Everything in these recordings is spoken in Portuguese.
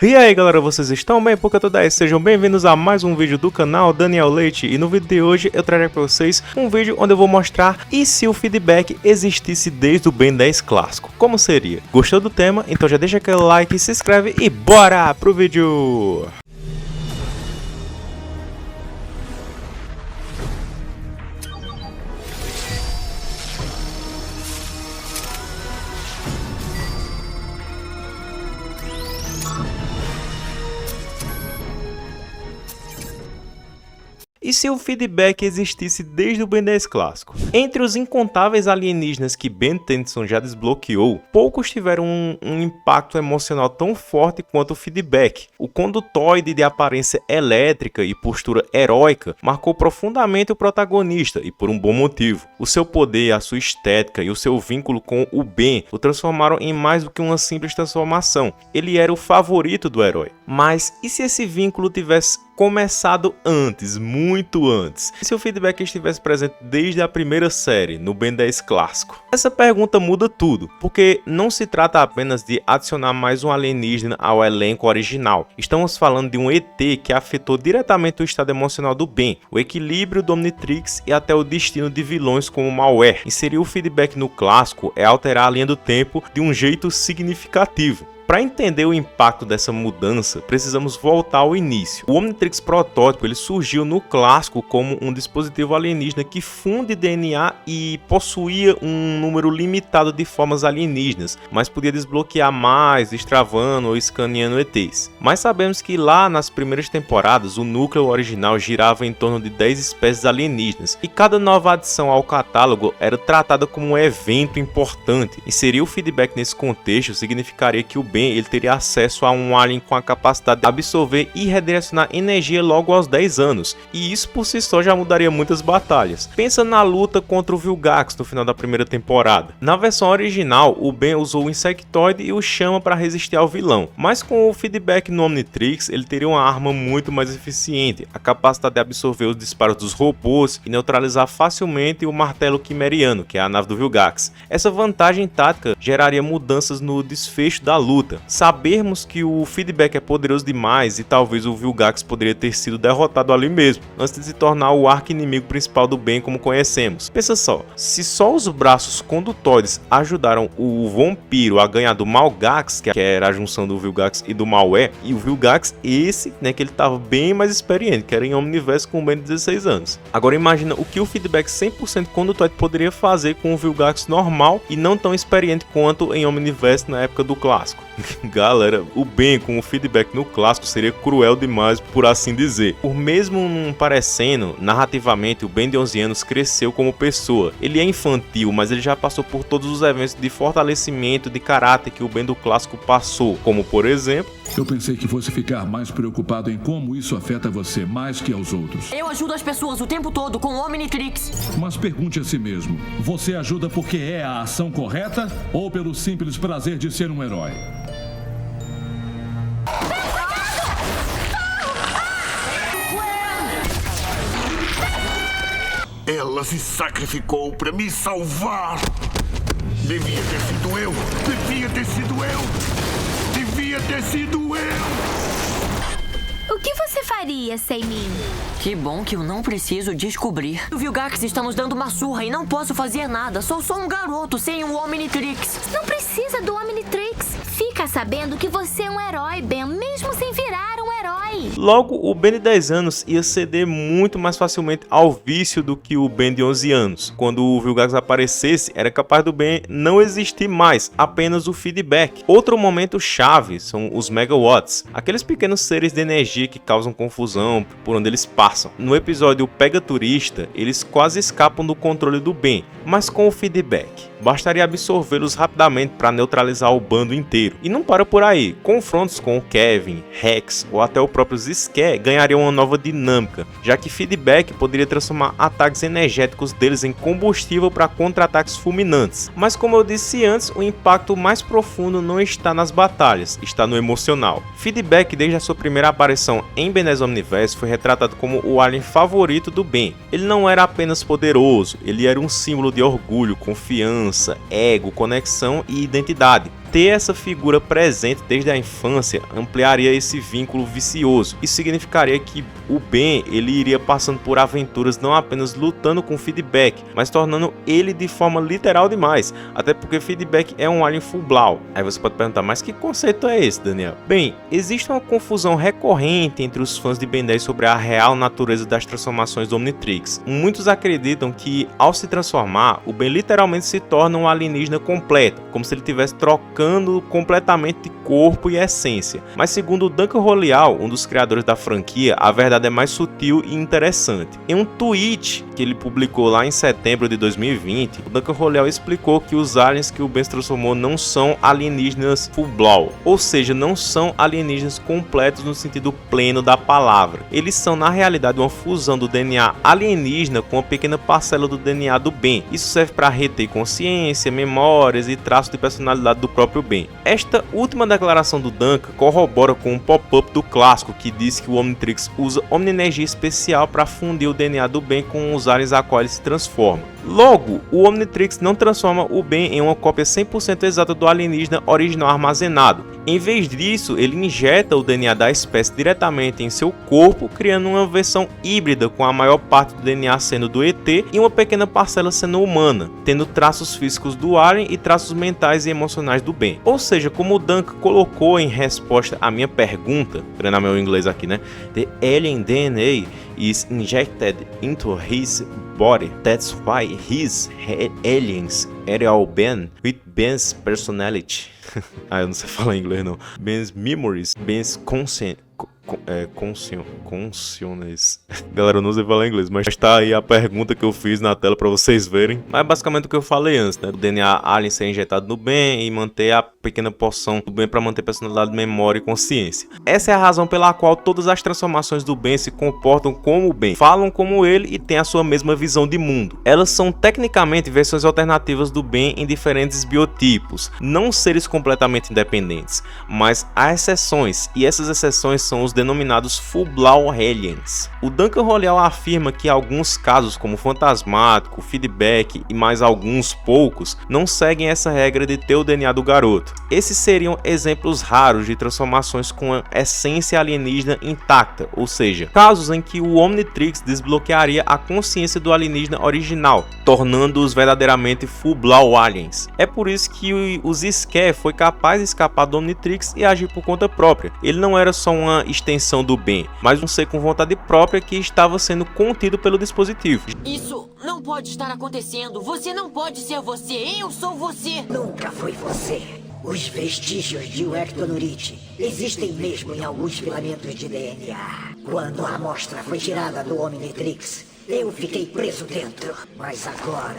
E aí galera, vocês estão bem? Porque tudo é, sejam bem-vindos a mais um vídeo do canal Daniel Leite. E no vídeo de hoje eu trarei para vocês um vídeo onde eu vou mostrar e se o feedback existisse desde o Ben 10 clássico, como seria? Gostou do tema? Então já deixa aquele like, se inscreve e bora pro vídeo! E se o feedback existisse desde o Ben 10 clássico? Entre os incontáveis alienígenas que Ben Tennyson já desbloqueou, poucos tiveram um impacto emocional tão forte quanto o feedback. O condutoide de aparência elétrica e postura heróica marcou profundamente o protagonista, e por um bom motivo. O seu poder, a sua estética e o seu vínculo com o Ben o transformaram em mais do que uma simples transformação. Ele era o favorito do herói. Mas e se esse vínculo tivesse começado antes, muito antes? E se o feedback estivesse presente desde a primeira série, no Ben 10 clássico? Essa pergunta muda tudo, porque não se trata apenas de adicionar mais um alienígena ao elenco original. Estamos falando de um ET que afetou diretamente o estado emocional do Ben, o equilíbrio do Omnitrix e até o destino de vilões como o Malware. Inserir o feedback no clássico é alterar a linha do tempo de um jeito significativo. Para entender o impacto dessa mudança, precisamos voltar ao início. O Omnitrix protótipo ele surgiu no clássico como um dispositivo alienígena que funde DNA e possuía um número limitado de formas alienígenas, mas podia desbloquear mais, destravando ou escaneando ETs. Mas sabemos que lá nas primeiras temporadas o núcleo original girava em torno de 10 espécies alienígenas e cada nova adição ao catálogo era tratada como um evento importante. Inserir o feedback nesse contexto significaria que o Ben ele teria acesso a um alien com a capacidade de absorver e redirecionar energia logo aos 10 anos, e isso por si só já mudaria muitas batalhas. Pensa na luta contra o Vilgax no final da primeira temporada. Na versão original, o Ben usou o Insectoide e o Chama para resistir ao vilão, mas com o feedback no Omnitrix, ele teria uma arma muito mais eficiente, a capacidade de absorver os disparos dos robôs e neutralizar facilmente o martelo quimeriano, que é a nave do Vilgax. Essa vantagem tática geraria mudanças no desfecho da luta. Sabermos que o feedback é poderoso demais e talvez o Vilgax poderia ter sido derrotado ali mesmo, antes de se tornar o arqui-inimigo principal do Ben como conhecemos. Pensa só, se só os braços condutóides ajudaram o Vampiro a ganhar do Malgax, que era a junção do Vilgax e do Malware, e o Vilgax esse, né, que ele estava bem mais experiente, que era em Omniverse com o Ben de 16 anos. Agora imagina o que o feedback 100% condutóide poderia fazer com o Vilgax normal e não tão experiente quanto em Omniverse na época do clássico. Galera, o Ben com o feedback no clássico seria cruel demais, por assim dizer. Por mesmo não parecendo, narrativamente o Ben de 11 anos cresceu como pessoa. Ele é infantil, mas ele já passou por todos os eventos de fortalecimento de caráter que o Ben do clássico passou, como por exemplo... Eu pensei que fosse ficar mais preocupado em como isso afeta você mais que aos outros. Eu ajudo as pessoas o tempo todo com o Omnitrix. Mas pergunte a si mesmo, você ajuda porque é a ação correta ou pelo simples prazer de ser um herói? Ela se sacrificou para me salvar. Devia ter sido eu. Devia ter sido eu. Devia ter sido eu. O que você faria sem mim? Que bom que eu não preciso descobrir. O Vilgax está nos dando uma surra e não posso fazer nada. Sou só um garoto sem um Omnitrix. Não precisa do Omnitrix. Fica sabendo que você é um herói, Ben, mesmo sem virar um herói. Logo, o Ben de 10 anos ia ceder muito mais facilmente ao vício do que o Ben de 11 anos. Quando o Vilgax aparecesse, era capaz do Ben não existir mais, apenas o feedback. Outro momento chave são os Megawatts, aqueles pequenos seres de energia que causam confusão por onde eles passam. No episódio Pega Turista, eles quase escapam do controle do Ben, mas com o feedback bastaria absorvê-los rapidamente para neutralizar o bando inteiro. E não para por aí, confrontos com o Kevin, Rex ou até o próprio Skye ganhariam uma nova dinâmica, já que feedback poderia transformar ataques energéticos deles em combustível para contra-ataques fulminantes. Mas como eu disse antes, o impacto mais profundo não está nas batalhas, está no emocional. Feedback, desde a sua primeira aparição em Ben 10 Omniverse, foi retratado como o alien favorito do Ben. Ele não era apenas poderoso, ele era um símbolo de orgulho, confiança, ego, conexão e identidade. ter essa figura presente desde a infância ampliaria esse vínculo vicioso. Isso significaria que o Ben ele iria passando por aventuras não apenas lutando com Feedback, mas tornando ele de forma literal demais, até porque Feedback é um alien full-blau. Aí você pode perguntar, mas que conceito é esse, Daniel? Bem, existe uma confusão recorrente entre os fãs de Ben 10 sobre a real natureza das transformações do Omnitrix. Muitos acreditam que ao se transformar, o Ben literalmente se torna um alienígena completo, como se ele estivesse trocando completamente de corpo e essência. Mas segundo o Duncan Royal, um dos criadores da franquia, a verdade é mais sutil e interessante. Em um tweet que ele publicou lá em setembro de 2020, o Duncan Royal explicou que os aliens que o Ben se transformou não são alienígenas full-blau, ou seja, não são alienígenas completos no sentido pleno da palavra. Eles são na realidade uma fusão do DNA alienígena com uma pequena parcela do DNA do Ben. Isso serve para reter consciência, memórias e traços de personalidade do próprio Ben. Esta última declaração do Duncan corrobora com um pop-up do clássico que diz que o Omnitrix usa omnienergia especial para fundir o DNA do Ben com os aliens a qual ele se transforma. Logo, o Omnitrix não transforma o Ben em uma cópia 100% exata do alienígena original armazenado. Em vez disso, ele injeta o DNA da espécie diretamente em seu corpo, criando uma versão híbrida com a maior parte do DNA sendo do ET e uma pequena parcela sendo humana, tendo traços físicos do alien e traços mentais e emocionais do Ben. Ou seja, como o Duncan colocou em resposta à minha pergunta, treinar meu inglês aqui, né? The alien DNA is injected into his body. That's why his aliens are all Ben with Ben's personality. Eu não sei falar inglês não. Ben's memories, Ben's conscience. Galera, eu não sei falar inglês, mas tá aí a pergunta que eu fiz na tela pra vocês verem. Mas é basicamente o que eu falei antes, né? O DNA alien ser injetado no Ben e manter a pequena porção do Ben pra manter personalidade, memória e consciência. Essa é a razão pela qual todas as transformações do Ben se comportam como o Ben, falam como ele e têm a sua mesma visão de mundo. Elas são tecnicamente versões alternativas do Ben em diferentes biotipos, não seres completamente independentes, mas há exceções, e essas exceções são os denominados full-blau aliens. O Duncan Royal afirma que alguns casos como Fantasmático, Feedback e mais alguns poucos não seguem essa regra de ter o DNA do garoto. Esses seriam exemplos raros de transformações com a essência alienígena intacta, ou seja, casos em que o Omnitrix desbloquearia a consciência do alienígena original, tornando-os verdadeiramente full-blau aliens. É por isso que o Zskar foi capaz de escapar do Omnitrix e agir por conta própria. Ele não era só uma extensão do Ben, mas um ser com vontade própria que estava sendo contido pelo dispositivo. Isso não pode estar acontecendo. Você não pode ser você. Eu sou você. Nunca foi você. Os vestígios de Ectonurite existem mesmo em alguns filamentos de DNA. Quando a amostra foi tirada do Omnitrix, eu fiquei preso dentro. Mas agora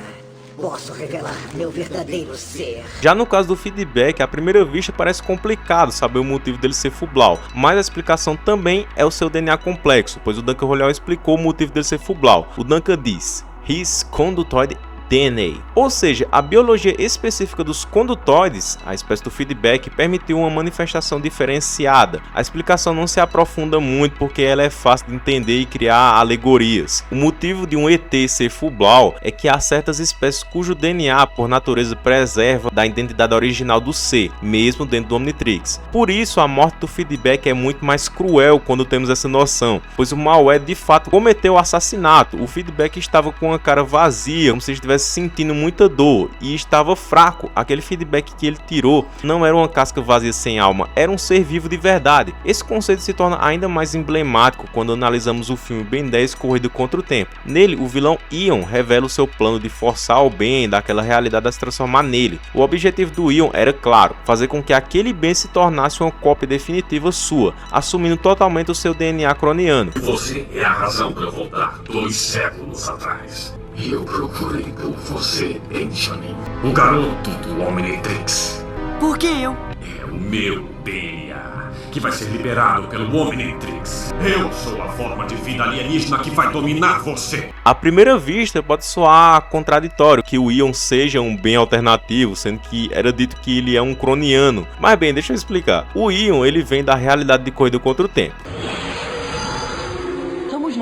posso revelar meu verdadeiro ser. Já no caso do Feedback, à primeira vista parece complicado saber o motivo dele ser full-blau, mas a explicação também é o seu DNA complexo, pois o Duncan Royal explicou o motivo dele ser full-blau. O Duncan diz: his conductoid DNA. Ou seja, a biologia específica dos condutóides, a espécie do Feedback, permitiu uma manifestação diferenciada. A explicação não se aprofunda muito porque ela é fácil de entender e criar alegorias. O motivo de um ET ser full-blau é que há certas espécies cujo DNA, por natureza, preserva da identidade original do ser, mesmo dentro do Omnitrix. Por isso, a morte do Feedback é muito mais cruel quando temos essa noção, pois o Malware de fato cometeu o assassinato. O Feedback estava com a cara vazia, como se estivesse sentindo muita dor e estava fraco. Aquele Feedback que ele tirou não era uma casca vazia sem alma, era um ser vivo de verdade. Esse conceito se torna ainda mais emblemático quando analisamos o filme Ben 10 Corrida contra o Tempo. Nele, o vilão Ion revela o seu plano de forçar o Ben daquela realidade a se transformar nele. O objetivo do Ion era claro, fazer com que aquele Ben se tornasse uma cópia definitiva sua, assumindo totalmente o seu DNA croniano. Você é a razão para eu voltar 2 séculos atrás. E eu procurei por você, Benjamin, o garoto do Omnitrix. Por que eu? É o meu DNA, que vai ser liberado pelo Omnitrix. Eu sou a forma de vida alienígena que vai dominar você. À primeira vista pode soar contraditório que o Ion seja um Ben alternativo, sendo que era dito que ele é um croniano. Mas bem, deixa eu explicar. O Ion ele vem da realidade de Corrida contra o Tempo.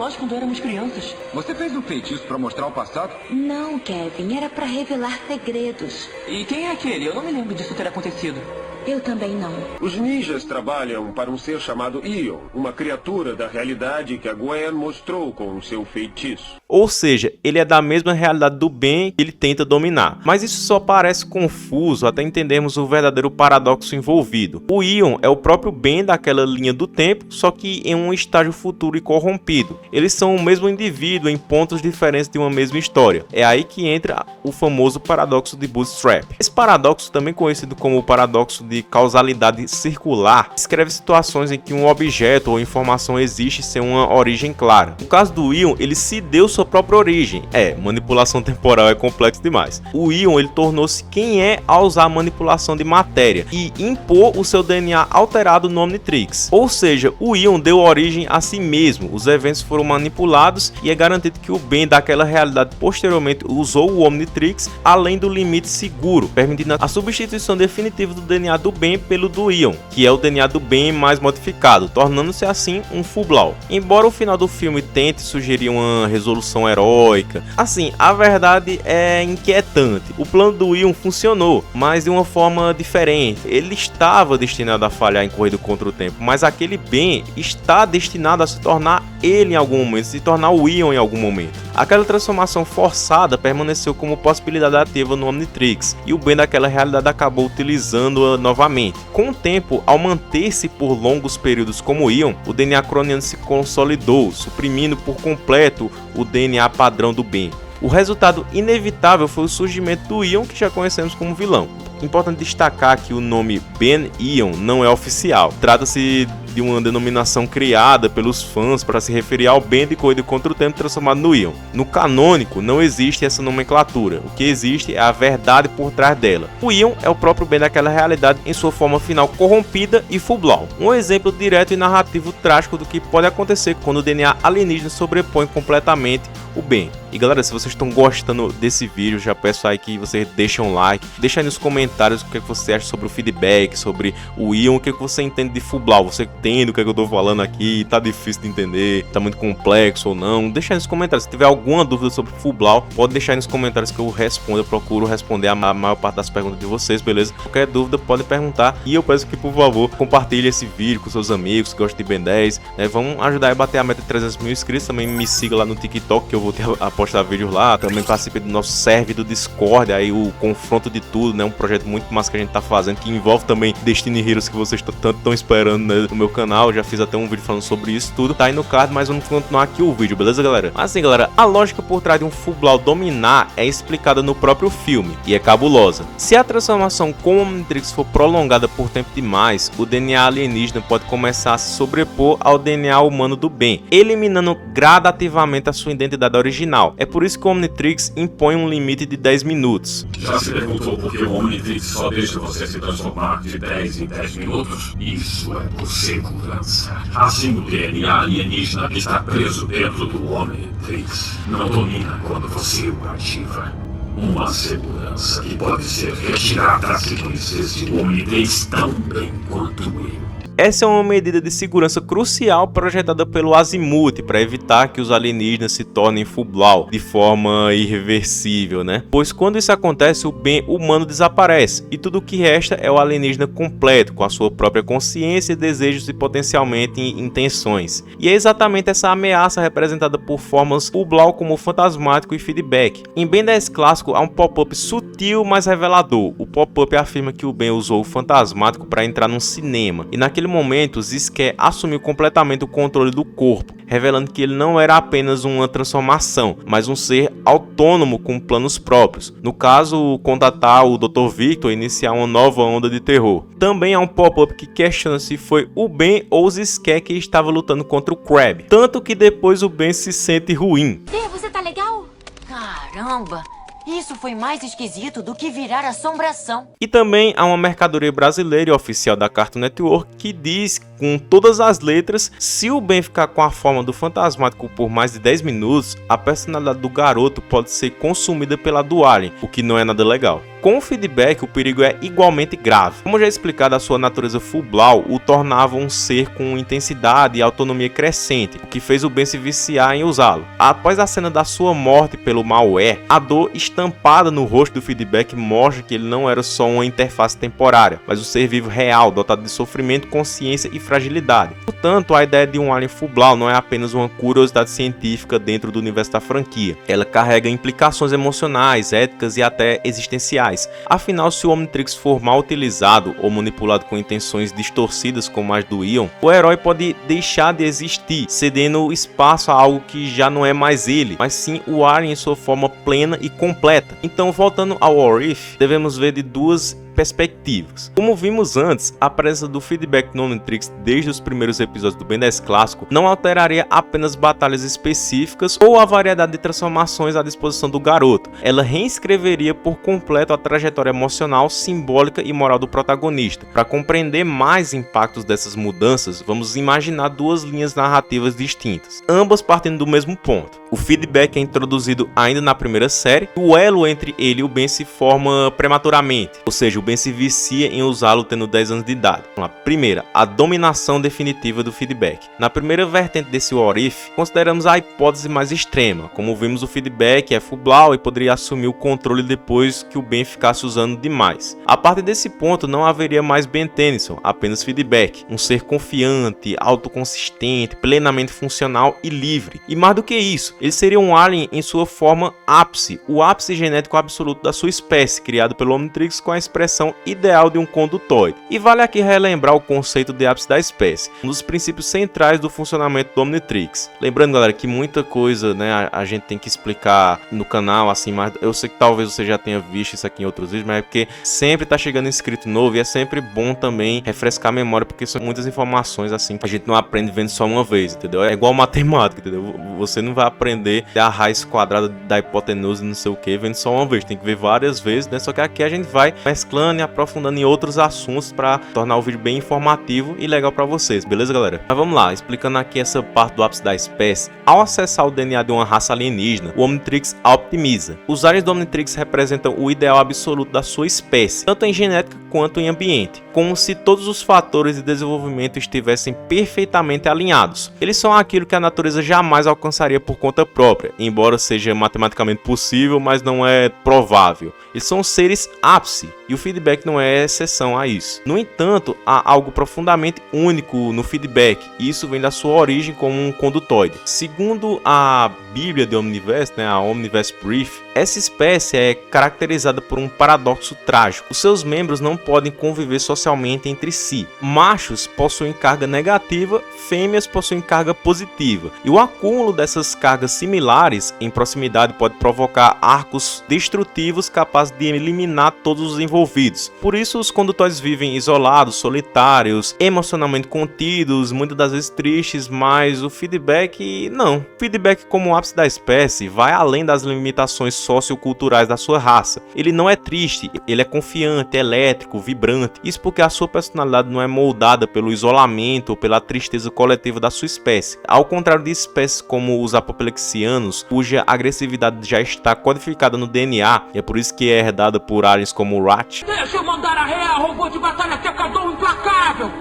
nós quando éramos crianças. Você fez um feitiço pra mostrar o passado? Não, Kevin. Era pra revelar segredos. E quem é aquele? Eu não me lembro disso ter acontecido. Eu também não. Os ninjas trabalham para um ser chamado Ion, uma criatura da realidade que a Gwen mostrou com o seu feitiço. Ou seja, ele é da mesma realidade do Ben que ele tenta dominar. Mas isso só parece confuso até entendermos o verdadeiro paradoxo envolvido. O Ion é o próprio Ben daquela linha do tempo, só que em um estágio futuro e corrompido. Eles são o mesmo indivíduo em pontos diferentes de uma mesma história. É aí que entra o famoso paradoxo de Bootstrap. Esse paradoxo, também conhecido como o paradoxo de causalidade circular, descreve situações em que um objeto ou informação existe sem uma origem clara. No caso do Ion, ele se deu sua própria origem. Manipulação temporal é complexo demais. O Ion, ele tornou-se quem é ao usar a manipulação de matéria e impor o seu DNA alterado no Omnitrix. Ou seja, o Ion deu origem a si mesmo. Os eventos foram manipulados e é garantido que o Ben daquela realidade posteriormente usou o Omnitrix além do limite seguro, permitindo a substituição definitiva do DNA do Ben pelo do Ion, que é o DNA do Ben mais modificado, tornando-se assim um Full-Blau. Embora o final do filme tente sugerir uma resolução heróica, assim, a verdade é inquietante. O plano do Ion funcionou, mas de uma forma diferente. Ele estava destinado a falhar em corrida contra o tempo, mas aquele Ben está destinado a se tornar ele em algum momento, se tornar o Ion em algum momento. Aquela transformação forçada permaneceu como possibilidade ativa no Omnitrix, e o Ben daquela realidade acabou utilizando-a novamente. Com o tempo, ao manter-se por longos períodos como Ion, o DNA croniano se consolidou, suprimindo por completo o DNA padrão do Ben. O resultado inevitável foi o surgimento do Ion, que já conhecemos como vilão. Importante destacar que o nome Ben Ion não é oficial. Trata-se de uma denominação criada pelos fãs para se referir ao Ben de corrida contra o tempo transformado no Ion. No canônico não existe essa nomenclatura. O que existe é a verdade por trás dela. O Ion é o próprio Ben daquela realidade em sua forma final corrompida e Full-Blau. Um exemplo direto e narrativo trágico do que pode acontecer quando o DNA alienígena sobrepõe completamente o Ben. E galera, se vocês estão gostando desse vídeo, já peço aí que vocês deixem um like, deixem aí nos comentários o que você acha sobre o feedback, sobre o Ion, o que você entende de Full-Blau. Você entende o que eu tô falando aqui? Tá difícil de entender? Tá muito complexo ou não? Deixa aí nos comentários. Se tiver alguma dúvida sobre Full-Blau, pode deixar aí nos comentários que eu respondo. Eu procuro responder a maior parte das perguntas de vocês, beleza? Qualquer dúvida pode perguntar. E eu peço que, por favor, compartilhe esse vídeo com seus amigos que gostam de Ben 10, né? Vamos ajudar a bater a meta de 300 mil inscritos. Também me siga lá no TikTok, que eu vou postar vídeos lá. Também participe do nosso server do Discord, aí o confronto de tudo, né? Um projeto muito massa que a gente tá fazendo, que envolve também Destiny Heroes, que vocês tanto estão esperando, né, no meu canal. Já fiz até um vídeo falando sobre isso tudo, tá aí no card, mas vamos continuar aqui o vídeo, beleza, galera? Mas assim, galera, a lógica por trás de um Full-Blau dominar é explicada no próprio filme, e é cabulosa. Se a transformação com o Omnitrix for prolongada por tempo demais, o DNA alienígena pode começar a se sobrepor ao DNA humano do Ben, eliminando gradativamente a sua identidade original. É por isso que o Omnitrix impõe um limite de 10 minutos. Já se perguntou por que o Omnitrix só deixa você se transformar de 10 em 10 minutos? Isso é por segurança. Assim, o DNA alienígena que está preso dentro do Omnitrix não domina quando você o ativa. Uma segurança que pode ser retirada se conhecesse o Omnitrix tão bem quanto eu. Essa é uma medida de segurança crucial projetada pelo Azimuth para evitar que os alienígenas se tornem Full-Blau de forma irreversível, né? Pois quando isso acontece, o Ben humano desaparece e tudo o que resta é o alienígena completo, com a sua própria consciência, desejos e potencialmente intenções. E é exatamente essa ameaça representada por formas Full-Blau como Fantasmático e Feedback. Em Ben 10 clássico há um pop-up sutil, mas revelador. O pop-up afirma que o Ben usou o Fantasmático para entrar num cinema, e naquele momento, Zisker assumiu completamente o controle do corpo, revelando que ele não era apenas uma transformação, mas um ser autônomo com planos próprios. No caso, contatar o Dr. Victor e iniciar uma nova onda de terror. Também há um pop-up que questiona se foi o Ben ou o Zisker que estava lutando contra o Crab, tanto que depois o Ben se sente ruim. Você tá legal? Caramba! Isso foi mais esquisito do que virar assombração. E também há uma mercadoria brasileira e oficial da Cartoon Network que diz com todas as letras: se o Ben ficar com a forma do Fantasmático por mais de 10 minutos, a personalidade do garoto pode ser consumida pela do Alien, o que não é nada legal. Com o feedback, o perigo é igualmente grave. Como já explicado, a sua natureza Full-Blau o tornava um ser com intensidade e autonomia crescente, o que fez o Ben se viciar em usá-lo. Após a cena da sua morte pelo malware, a dor estampada no rosto do feedback mostra que ele não era só uma interface temporária, mas um ser vivo real, dotado de sofrimento, consciência e fragilidade. Portanto, a ideia de um alien Full-Blau não é apenas uma curiosidade científica dentro do universo da franquia. Ela carrega implicações emocionais, éticas e até existenciais. Afinal, se o Omnitrix for mal utilizado ou manipulado com intenções distorcidas como as do Ion, o herói pode deixar de existir, cedendo espaço a algo que já não é mais ele, mas sim o alien em sua forma plena e completa. Então, voltando ao What If, devemos ver de duas perspectivas. Como vimos antes, a presença do feedback no Omnitrix desde os primeiros episódios do Ben 10 clássico não alteraria apenas batalhas específicas ou a variedade de transformações à disposição do garoto. Ela reescreveria por completo a trajetória emocional, simbólica e moral do protagonista. Para compreender mais impactos dessas mudanças, vamos imaginar duas linhas narrativas distintas, ambas partindo do mesmo ponto. O feedback é introduzido ainda na primeira série, e o elo entre ele e o Ben se forma prematuramente, ou seja, o Ben se vicia em usá-lo tendo 10 anos de idade. Primeira, a dominação definitiva do feedback. Na primeira vertente desse What If, consideramos a hipótese mais extrema. Como vimos, o feedback é Full-Blau e poderia assumir o controle depois que o Ben ficasse usando demais. A partir desse ponto, não haveria mais Ben Tennyson, apenas feedback. Um ser confiante, autoconsistente, plenamente funcional e livre. E mais do que isso, ele seria um alien em sua forma ápice, o ápice genético absoluto da sua espécie, criado pelo Omnitrix com a expressão ideal de um condutoide. E vale aqui relembrar o conceito de ápice da espécie, um dos princípios centrais do funcionamento do Omnitrix. Lembrando, galera, que muita coisa, né, a gente tem que explicar no canal, assim, mas eu sei que talvez você já tenha visto isso aqui em outros vídeos, mas é porque sempre tá chegando inscrito novo e é sempre bom também refrescar a memória, porque são muitas informações, assim, que a gente não aprende vendo só uma vez, entendeu? É igual matemática, entendeu? Você não vai aprender a raiz quadrada da hipotenusa e não sei o que vendo só uma vez, tem que ver várias vezes, né? Só que aqui a gente vai mesclando e aprofundando em outros assuntos para tornar o vídeo bem informativo e legal para vocês, beleza, galera? Mas vamos lá, explicando aqui essa parte do ápice da espécie. Ao acessar o DNA de uma raça alienígena, o Omnitrix a optimiza. Os aliens do Omnitrix representam o ideal absoluto da sua espécie, tanto em genética quanto em ambiente, como se todos os fatores de desenvolvimento estivessem perfeitamente alinhados. Eles são aquilo que a natureza jamais alcançaria por conta própria, embora seja matematicamente possível, mas não é provável. Eles são seres ápice, e o feedback não é exceção a isso. No entanto, há algo profundamente único no feedback, e isso vem da sua origem como um condutoide. Segundo a Bíblia de Omniverse, né, a Omniverse Brief, essa espécie é caracterizada por um paradoxo trágico. Os seus membros não podem conviver socialmente entre si. Machos possuem carga negativa, fêmeas possuem carga positiva. E o acúmulo dessas cargas similares em proximidade pode provocar arcos destrutivos capazes de eliminar todos os envolvidos. Por isso, os condutóides vivem isolados, solitários, emocionalmente contidos, muitas das vezes tristes, mas o feedback não. O feedback, como o ápice da espécie, vai além das limitações socioculturais da sua raça. Ele não é triste, ele é confiante, elétrico, vibrante. Isso porque a sua personalidade não é moldada pelo isolamento ou pela tristeza coletiva da sua espécie. Ao contrário de espécies como os apoplexianos, cuja agressividade já está codificada no DNA, e é por isso que é herdada por aliens como o Rat. Deixa eu mandar a real, robô de batalha secador implacável!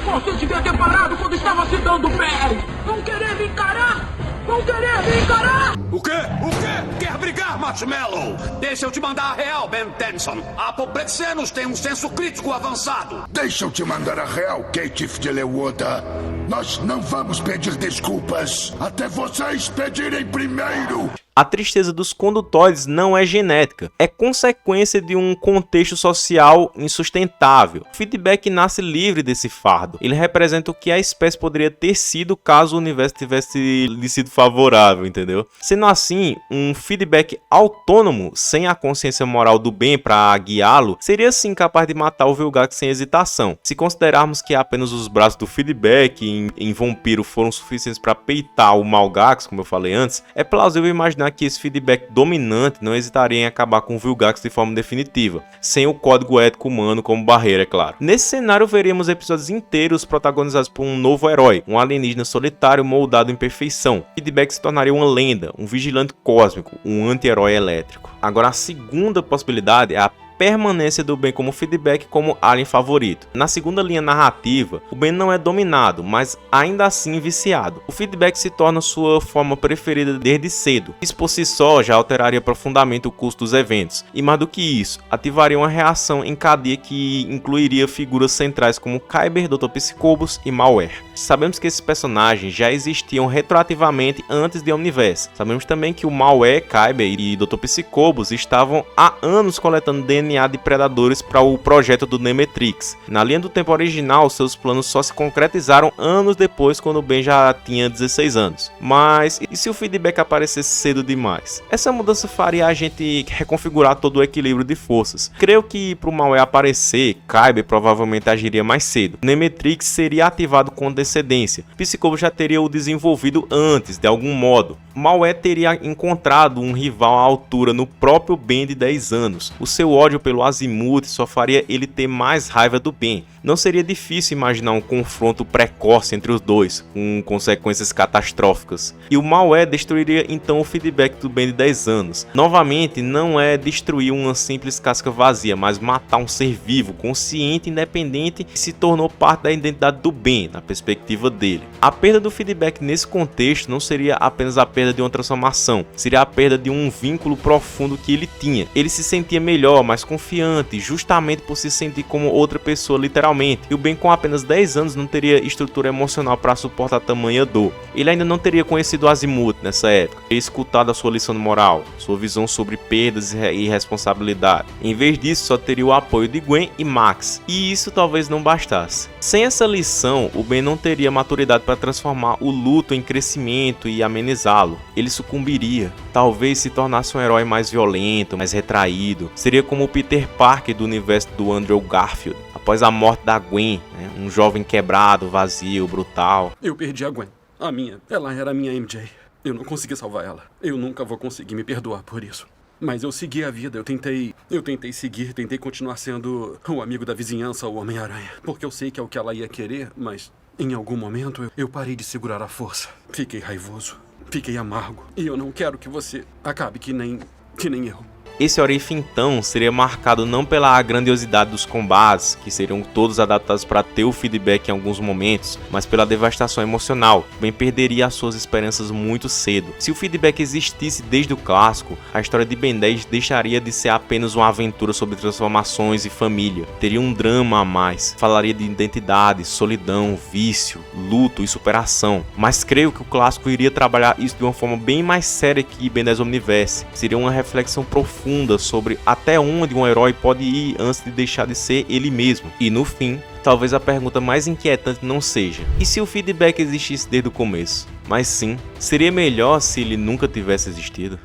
Você devia ter parado quando estava se dando bem! Vão querer me encarar? Vão querer me encarar? O quê? O quê? Quer brigar, Marshmallow? Deixa eu te mandar a real, Ben Tennyson. Apoplexianos têm um senso crítico avançado. Deixa eu te mandar a real, Caitiff de Leuoda. Nós não vamos pedir desculpas até vocês pedirem primeiro. A tristeza dos condutóides não é genética, é consequência de um contexto social insustentável. O feedback nasce livre desse fardo. Ele representa o que a espécie poderia ter sido caso o universo tivesse lhe sido favorável, entendeu? Sendo assim, um feedback autônomo, sem a consciência moral do bem para guiá-lo, seria sim capaz de matar o Vilgax sem hesitação. Se considerarmos que apenas os braços do feedback em Vampiro foram suficientes para peitar o Malgax, como eu falei antes, é plausível imaginar imaginar que esse feedback dominante não hesitaria em acabar com o Vilgax de forma definitiva, sem o código ético humano como barreira, é claro. Nesse cenário veríamos episódios inteiros protagonizados por um novo herói, um alienígena solitário moldado em perfeição. Feedback se tornaria uma lenda, um vigilante cósmico, um anti-herói elétrico. Agora a segunda possibilidade é a permanência do Ben como Feedback como alien favorito. Na segunda linha narrativa, o Ben não é dominado, mas ainda assim viciado. O Feedback se torna sua forma preferida desde cedo. Isso por si só já alteraria profundamente o curso dos eventos. E mais do que isso, ativaria uma reação em cadeia que incluiria figuras centrais como Kyber, Dr. Psicobos e Malware. Sabemos que esses personagens já existiam retroativamente antes de Omniverse. Sabemos também que o Malware, Kyber e Dr. Psicobos estavam há anos coletando DNA de predadores para o projeto do Nemetrix. Na linha do tempo original, seus planos só se concretizaram anos depois, quando o Ben já tinha 16 anos. Mas e se o Feedback aparecesse cedo demais? Essa mudança faria a gente reconfigurar todo o equilíbrio de forças. Creio que para o Malware aparecer, Kyber provavelmente agiria mais cedo. Nemetrix seria ativado com antecedência. Psicobos já teria o desenvolvido antes, de algum modo. Malware teria encontrado um rival à altura no próprio Ben de 10 anos. O seu ódio pelo Azimuth só faria ele ter mais raiva do Ben. Não seria difícil imaginar um confronto precoce entre os dois, com consequências catastróficas. E o Malware destruiria então o Feedback do Ben de 10 anos. Novamente, não é destruir uma simples casca vazia, mas matar um ser vivo, consciente, independente, que se tornou parte da identidade do Ben, na perspectiva dele. A perda do Feedback nesse contexto não seria apenas a perda de uma transformação, seria a perda de um vínculo profundo que ele tinha. Ele se sentia melhor, mais confiante, justamente por se sentir como outra pessoa literalmente. E o Ben com apenas 10 anos não teria estrutura emocional para suportar tamanha dor. Ele ainda não teria conhecido Azimuth nessa época, teria escutado a sua lição de moral, sua visão sobre perdas e responsabilidade. Em vez disso, só teria o apoio de Gwen e Max, e isso talvez não bastasse. Sem essa lição, o Ben não teria maturidade para transformar o luto em crescimento e amenizá-lo. Ele sucumbiria, talvez se tornasse um herói mais violento, mais retraído. Seria como o Peter Parker do universo do Andrew Garfield, após a morte da Gwen, né? Um jovem quebrado, vazio, brutal. Eu perdi a Gwen, ela era a minha MJ. Eu não consegui salvar ela. Eu nunca vou conseguir me perdoar por isso. Mas eu segui a vida, eu tentei seguir, tentei continuar sendo o amigo da vizinhança, o Homem-Aranha. Porque eu sei que é o que ela ia querer, mas em algum momento eu parei de segurar a força. Fiquei raivoso, fiquei amargo. E eu não quero que você acabe que nem eu. Esse Orif então seria marcado não pela grandiosidade dos combates, que seriam todos adaptados para ter o Feedback em alguns momentos, mas pela devastação emocional. Ben perderia as suas esperanças muito cedo. Se o Feedback existisse desde o clássico, a história de Ben 10 deixaria de ser apenas uma aventura sobre transformações e família. Teria um drama a mais, falaria de identidade, solidão, vício, luto e superação. Mas creio que o clássico iria trabalhar isso de uma forma bem mais séria que Ben 10 Omniverse. Seria uma reflexão profunda sobre até onde um herói pode ir antes de deixar de ser ele mesmo. E no fim, talvez a pergunta mais inquietante não seja: e se o Feedback existisse desde o começo? Mas sim, seria melhor se ele nunca tivesse existido?